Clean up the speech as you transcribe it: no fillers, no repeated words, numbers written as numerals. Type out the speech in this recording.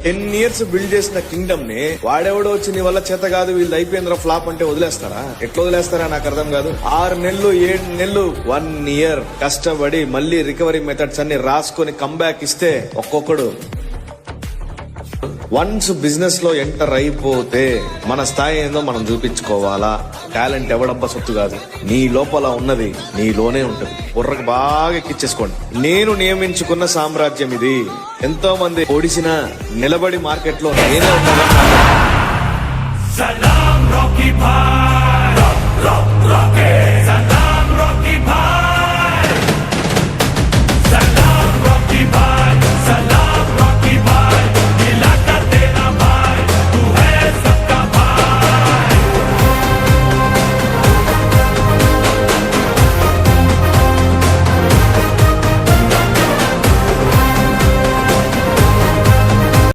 10 years build చేసిన Kingdom ని వాడెవడో వచ్చి నీ వల్ల చేత కాదు వీళ్ళు అయిపోయిందిరా ఫ్లాప్ అంటే వదిలేస్తారా? ఎట్లా వదిలేస్తారా నాకు అర్థం కాదు. 6 నెలలు 7 నెలలు 1 year కష్టపడి మళ్ళీ రికవరీ మెథడ్స్ అన్ని రాసుకొని కంబ్యాక్ ఇస్తే ఒక్కొక్కడు వన్స్ బిజినెస్ లో ఎంటర్ అయిపోతే మన స్థాయి ఏందో మనం చూపించుకోవాలా. టాలెంట్ ఎవడబ్బా సొత్తు కాదు, నీ లోపల ఉన్నది నీలోనే ఉంటది. బుర్రకు బాగా ఎక్కిచ్చేసుకోండి. నేను నియమించుకున్న సామ్రాజ్యం ఇది. ఎంతో మంది ఓడిసిన నిలబడి మార్కెట్ లో నేనే ఉన్నాను.